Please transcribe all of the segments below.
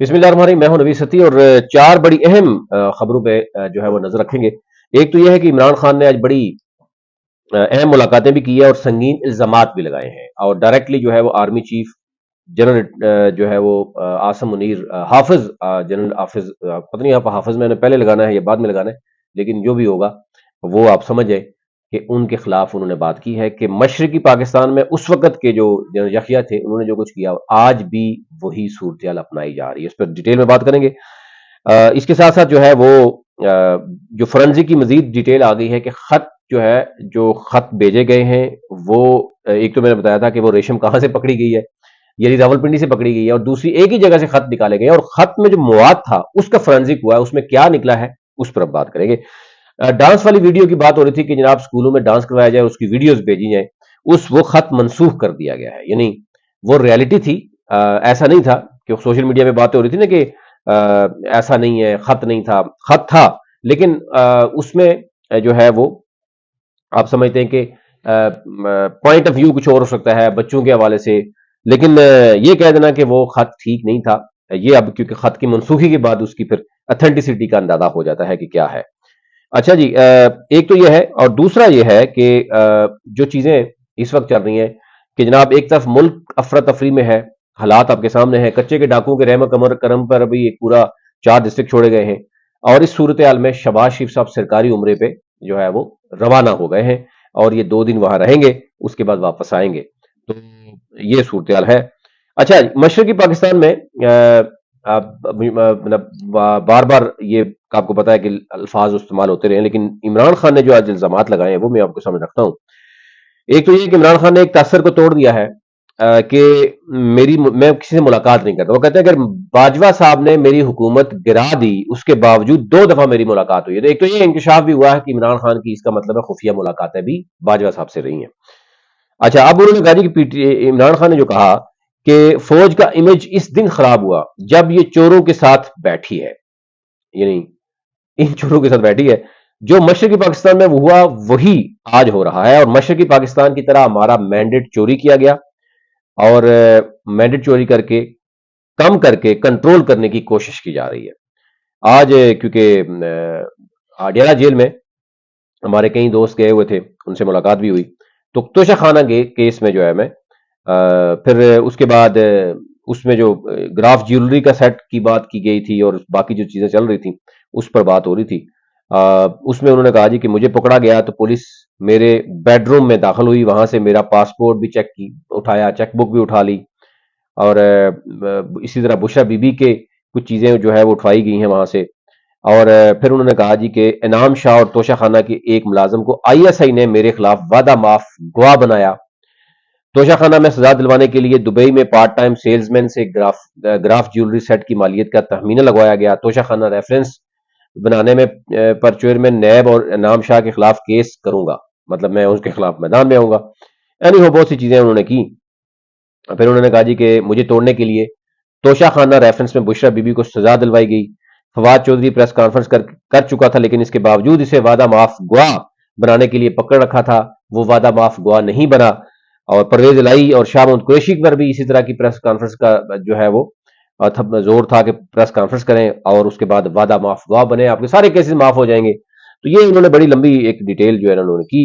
बिस्मिल्लाहिर्रहमानिर्रहीम। मैं हूं नबी सती और चार बड़ी अहम खबरों पे जो है वो नजर रखेंगे। एक तो यह है कि इमरान खान ने आज बड़ी अहम मुलाकातें भी की है और संगीन इल्जामात भी लगाए हैं और डायरेक्टली जो है वो आर्मी चीफ जनरल जो है वो आसम मुनीर हाफिज जनरल हाफिज पता नहीं आप हाफिज मैंने पहले लगाना है या बाद में लगाना है, लेकिन जो भी होगा वो आप समझ जाए कि उनके खिलाफ उन्होंने बात की है कि मशरकी पाकिस्तान में उस वक्त के जो जनरल यहिया थे उन्होंने जो कुछ किया आज भी वही सूरत अपनाई जा रही है। इस पर डिटेल में बात करेंगे। इसके साथ साथ जो है वो जो फोरेंसिक की मजीद डिटेल आ गई है कि खत जो है जो खत भेजे गए हैं वो एक तो मैंने बताया था कि वो रेशम कहाँ से पकड़ी गई है, यानी रावलपिंडी से पकड़ी गई है, और दूसरी एक ही जगह से खत निकाले गए हैं और खत में जो मवाद था उसका फोरेंसिक हुआ है, उसमें क्या निकला है उस पर अब बात करेंगे। डांस वाली वीडियो की बात हो रही थी कि जनाब स्कूलों में डांस करवाया जाए, उसकी वीडियोस भेजी जाए, उस वो खत मनसूख कर दिया गया है, यानी वो रियलिटी थी। ऐसा नहीं था कि सोशल मीडिया में बातें हो रही थी ना कि ऐसा नहीं है, खत नहीं था, खत था, लेकिन उसमें जो है वो आप समझते हैं कि पॉइंट ऑफ व्यू कुछ और हो सकता है बच्चों के हवाले से, लेकिन ये कह देना कि वो खत ठीक नहीं था, ये अब क्योंकि खत की मनसूखी के बाद उसकी फिर अथेंटिसिटी का अंदाजा हो जाता है कि क्या है। अच्छा जी, एक तो ये है और दूसरा ये है कि जो चीजें इस वक्त चल रही हैं कि जनाब एक तरफ मुल्क अफरा तफरी में है, हालात आपके सामने हैं, कच्चे के डाकुओं के रहम कमर करम पर अभी एक पूरा 4 डिस्ट्रिक्ट छोड़े गए हैं और इस सूरत हाल में शहबाज शरीफ साहब सरकारी उम्रे पे जो है वो रवाना हो गए हैं और ये 2 दिन वहां रहेंगे, उसके बाद वापस आएंगे। तो ये सूरत हाल है। अच्छा, मशरकी पाकिस्तान में मतलब बार बार ये आपको पता है कि अल्फाज इस्तेमाल होते रहे, लेकिन इमरान खान ने जो आज इल्जामात लगाए हैं वो मैं आपको समझ रखता हूँ। एक तो ये कि इमरान खान ने एक तासर को तोड़ दिया है कि मैं किसी से मुलाकात नहीं करता। वो कहते हैं अगर बाजवा साहब ने मेरी हुकूमत गिरा दी उसके बावजूद 2 दफा मेरी मुलाकात हुई है, तो एक तो ये इंकशाफ भी हुआ है कि इमरान खान की इसका मतलब है खुफिया मुलाकातें भी बाजवा साहब से रही हैं। अच्छा, अब उन्होंने कहा जी कि इमरान खान ने जो कहा कि फौज का इमेज इस दिन खराब हुआ जब ये चोरों के साथ बैठी है, यानी इन चोरों के साथ बैठी है। जो मशरकी पाकिस्तान में वो हुआ वही आज हो रहा है और मशरकी पाकिस्तान की तरह हमारा मैंडेट चोरी किया गया और मैंडेट चोरी करके कम करके कंट्रोल करने की कोशिश की जा रही है। आज क्योंकि आडियाला जेल में हमारे कई दोस्त गए हुए थे, उनसे मुलाकात भी हुई, तो तोशा खाना केस में जो है मैं फिर उसके बाद उसमें जो ग्राफ ज्वेलरी का सेट की बात की गई थी और बाकी जो चीजें चल रही थी उस पर बात हो रही थी। उसमें उन्होंने कहा जी कि मुझे पकड़ा गया तो पुलिस मेरे बेडरूम में दाखिल हुई, वहां से मेरा पासपोर्ट भी चेक की उठाया, चेकबुक भी उठा ली और इसी तरह बुशरा बीबी के कुछ चीजें जो है वो उठवाई गई हैं वहां से। और फिर उन्होंने कहा जी कि इनाम शाह और तोशा खाना के एक मुलाजम को आईएसआई ने मेरे खिलाफ वादा माफ गवाह बनाया। तोशा खाना में सजा दिलवाने के लिए दुबई में पार्ट टाइम सेल्समैन से ग्राफ ज्वेलरी सेट की मालियत का तहमीना लगवाया गया। तोशा खाना रेफरेंस बनाने में पर चेयरमैन नैब और इनाम शाह के खिलाफ केस करूंगा, मतलब मैं उसके खिलाफ मैदान में आऊंगा। यानी वो बहुत सी चीजें उन्होंने की। फिर उन्होंने कहा जी कि मुझे तोड़ने के लिए तोशा खाना रेफरेंस में बुशरा बीबी को सजा दिलवाई गई। फवाद चौधरी प्रेस कॉन्फ्रेंस कर चुका था, लेकिन इसके बावजूद इसे वादा माफ गवाह बनाने के लिए पकड़ रखा था, वो वादा माफ गवाह नहीं बना। और परवेज इलाही और शाह महमूद कुरैशी पर भी इसी तरह की प्रेस कॉन्फ्रेंस का जो है वो जोर था कि प्रेस कॉन्फ्रेंस करें और उसके बाद वादा माफ गवाह बने, आपके सारे केसेस माफ हो जाएंगे। तो ये उन्होंने बड़ी लंबी एक डिटेल जो है उन्होंने की।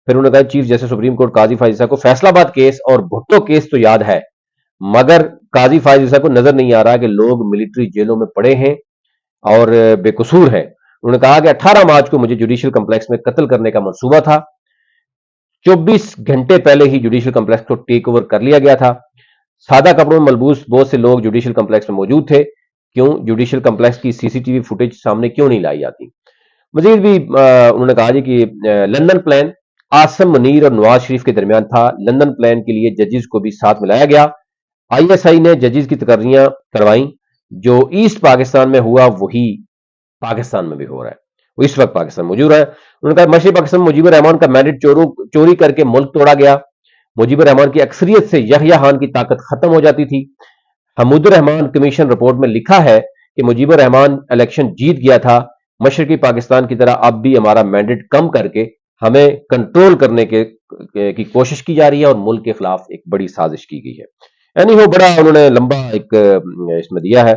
फिर उन्होंने कहा चीफ जस्टिस सुप्रीम कोर्ट काजी फायजीसा को फैसलाबाद केस और भुट्टो केस तो याद है, मगर काजी फायजीसा को नजर नहीं आ रहा कि लोग मिलिट्री जेलों में पड़े हैं और बेकसूर हैं। उन्होंने कहा कि 18 मार्च को मुझे जुडिशियल कम्प्लेक्स में कत्ल करने का मंसूबा था, 24 घंटे पहले ही जुडिशियल कम्प्लेक्स को टेक ओवर कर लिया गया था। सादा कपड़ों में मलबूस बहुत से लोग जुडिशियल कम्प्लेक्स में मौजूद थे, क्यों जुडिशियल कम्प्लेक्स की सीसीटीवी फुटेज सामने क्यों नहीं लाई जाती। मजीद भी उन्होंने कहा जी कि लंदन प्लान आसम मुनीर और नवाज शरीफ के दरमियान था, लंदन प्लान के लिए जजेस को भी साथ मिलाया गया। आईएसआई ने जजेस की तकर्रियां करवाई, जो ईस्ट पाकिस्तान में हुआ वही पाकिस्तान में भी हो रहा है, वो इस वक्त पाकिस्तान मौजूद है। उन्होंने कहा मशरक़ी पाकिस्तान मुजीबर रहमान का मैंडेट चोरी करके मुल्क तोड़ा गया। मुजीबर रहमान की अक्सरियत से यहया खान की ताकत खत्म हो जाती थी। हमूदुर रहमान कमीशन रिपोर्ट में लिखा है कि मुजीबर रहमान इलेक्शन जीत गया था, मशरक़ी पाकिस्तान की तरह अब भी हमारा मैंडेट कम करके हमें कंट्रोल करने की कोशिश की जा रही है और मुल्क के खिलाफ एक बड़ी साजिश की गई है। यानी वो बड़ा उन्होंने लंबा एक इसमें दिया है।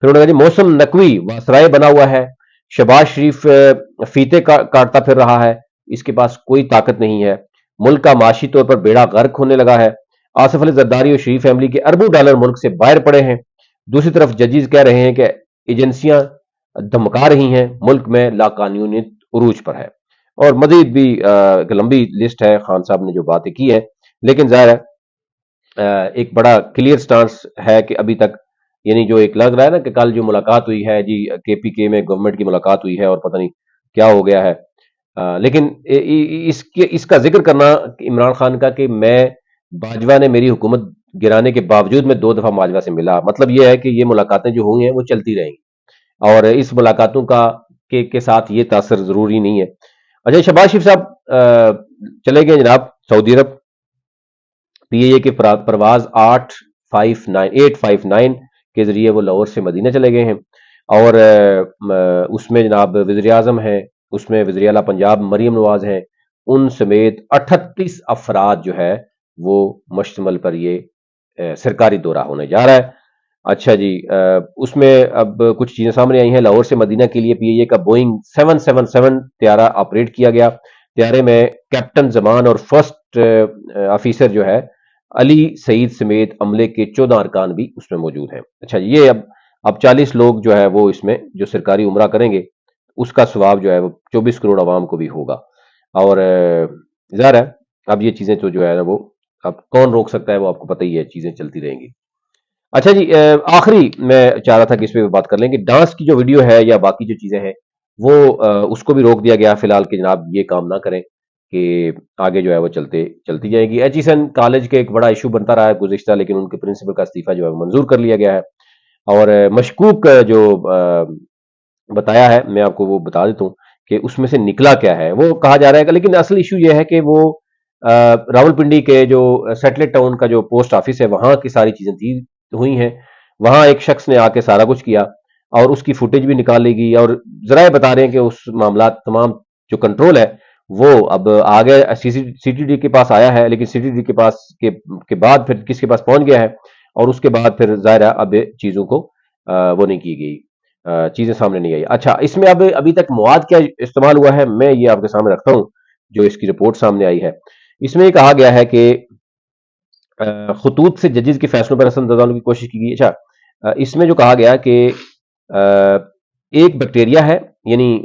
پھر انہوں نے کہا جی موسم نقوی واسرائے بنا ہوا ہے، شہباز شریف فیتے کاٹتا پھر رہا ہے، اس کے پاس کوئی طاقت نہیں ہے، ملک کا معاشی طور پر بیڑا غرق ہونے لگا ہے، آصف علی زرداری اور شریف فیملی کے اربوں ڈالر ملک سے باہر پڑے ہیں، دوسری طرف ججز کہہ رہے ہیں کہ ایجنسیاں دھمکا رہی ہیں، ملک میں لاقانونیت عروج پر ہے، اور مزید بھی ایک لمبی لسٹ ہے خان صاحب نے جو باتیں کی ہیں، لیکن ظاہر ہے ایک بڑا کلیئر سٹانس ہے کہ ابھی تک، یعنی جو ایک لگ رہا ہے نا کہ کل جو ملاقات ہوئی ہے جی کے پی کے میں گورنمنٹ کی ملاقات ہوئی ہے اور پتہ نہیں کیا ہو گیا ہے، لیکن اس کا ذکر کرنا عمران خان کا کہ میں باجوہ نے میری حکومت گرانے کے باوجود میں 2 دفعہ باجوہ سے ملا، مطلب یہ ہے کہ یہ ملاقاتیں جو ہوئی ہیں وہ چلتی رہیں گی، اور اس ملاقاتوں کا کے ساتھ یہ تاثر ضروری نہیں ہے۔ اچھا شہباز شریف صاحب چلے گئے جناب سعودی عرب، پی اے کی پرواز 859 کے ذریعے وہ لاہور سے مدینہ چلے گئے ہیں، اور اس میں جناب وزیر اعظم ہیں، اس میں وزیر اعلیٰ پنجاب مریم نواز ہیں، ان سمیت 38 افراد جو ہے وہ مشتمل پر یہ سرکاری دورہ ہونے جا رہا ہے۔ اچھا جی، اس میں اب کچھ چیزیں سامنے آئی ہیں۔ لاہور سے مدینہ کے لیے پی اے کا بوئنگ 777 طیارہ آپریٹ کیا گیا، طیارے میں کیپٹن زمان اور فرسٹ آفیسر جو ہے علی سعید سمیت عملے کے 14 ارکان بھی اس میں موجود ہیں۔ اچھا جی، یہ اب 40 لوگ جو ہے وہ اس میں جو سرکاری عمرہ کریں گے اس کا ثواب جو ہے وہ 24 کروڑ عوام کو بھی ہوگا، اور ظاہر ہے اب یہ چیزیں تو جو ہے وہ اب کون روک سکتا ہے، وہ آپ کو پتہ ہی ہے، چیزیں چلتی رہیں گی۔ اچھا جی، آخری میں چاہ رہا تھا کہ اس پہ بات کر لیں کہ ڈانس کی جو ویڈیو ہے یا باقی جو چیزیں ہیں وہ اس کو بھی روک دیا گیا فی الحال کہ جناب یہ کام نہ کریں، کہ آگے جو ہے وہ چلتی جائے گی۔ ایچ ای سن کالج کے ایک بڑا ایشو بنتا رہا ہے گزشتہ، لیکن ان کے پرنسپل کا استعفیٰ جو ہے منظور کر لیا گیا ہے، اور مشکوک جو بتایا ہے میں آپ کو وہ بتا دیتا ہوں کہ اس میں سے نکلا کیا ہے، وہ کہا جا رہا ہے کہ لیکن اصل ایشو یہ ہے کہ وہ راول پنڈی کے جو سیٹلٹ ٹاؤن کا جو پوسٹ آفس ہے وہاں کی ساری چیزیں تھی ہوئی ہیں، وہاں ایک شخص نے آ کے سارا کچھ کیا اور اس کی فوٹیج بھی نکال لی گئی، اور ذرائع بتا رہے ہیں کہ اس معاملات تمام جو کنٹرول ہے وہ اب آگے سی ٹی ڈی کے پاس آیا ہے، لیکن سی ٹی ڈی کے پاس کے بعد پھر کس کے پاس پہنچ گیا ہے، اور اس کے بعد پھر ظاہر ہے اب چیزوں کو وہ نہیں کی گئی، چیزیں سامنے نہیں آئی۔ اچھا، اس میں ابھی تک مواد کیا استعمال ہوا ہے میں یہ آپ کے سامنے رکھتا ہوں، جو اس کی رپورٹ سامنے آئی ہے۔ اس میں یہ کہا گیا ہے کہ خطوط سے ججز کے فیصلوں پر اثر انداز ہونے کی کوشش کی گئی۔ اچھا، اس میں جو کہا گیا کہ ایک بیکٹیریا ہے، یعنی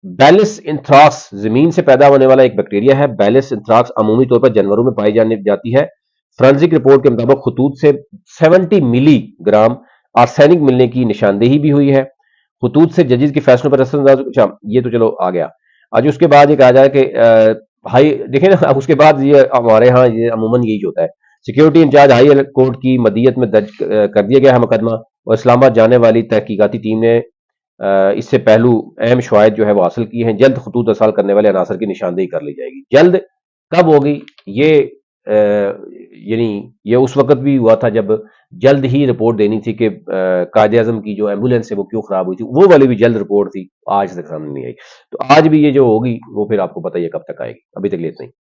بیلس انتھراکس زمین سے پیدا ہونے والا ایک بیکٹیریا ہے، بیلس انتھراکس عمومی طور پر جانوروں میں پائی جاتی ہے۔ فرانزک رپورٹ کے مطابق خطوط سے 70 ملی گرام آرسینک ملنے کی نشاندہی بھی ہوئی ہے۔ خطوط سے ججز کے فیصلوں پر اثر انداز، اچھا یہ تو چلو آ گیا۔ آج اس کے بعد یہ کہا جائے کہ بھائی دیکھیں نا، اس کے بعد یہ ہمارے ہاں یہ عموماً یہی ہوتا ہے، سیکیورٹی انچارج ہائی کورٹ کی مدیت میں درج کر دیا گیا ہے مقدمہ، اور اسلام آباد جانے والی تحقیقاتی ٹیم نے اس سے پہلو اہم شواہد جو ہے وہ حاصل کی ہیں۔ جلد خطوط ارسال کرنے والے عناصر کی نشاندہی کر لی جائے گی۔ جلد کب ہوگی یہ یعنی یہ اس وقت بھی ہوا تھا جب جلد ہی رپورٹ دینی تھی کہ قائد اعظم کی جو ایمبولینس ہے وہ کیوں خراب ہوئی تھی، وہ والی بھی جلد رپورٹ تھی، آج تک سامنے نہیں آئی۔ تو آج بھی یہ جو ہوگی وہ پھر آپ کو پتہ ہی ہے کب تک آئے گی، ابھی تک لیٹ نہیں۔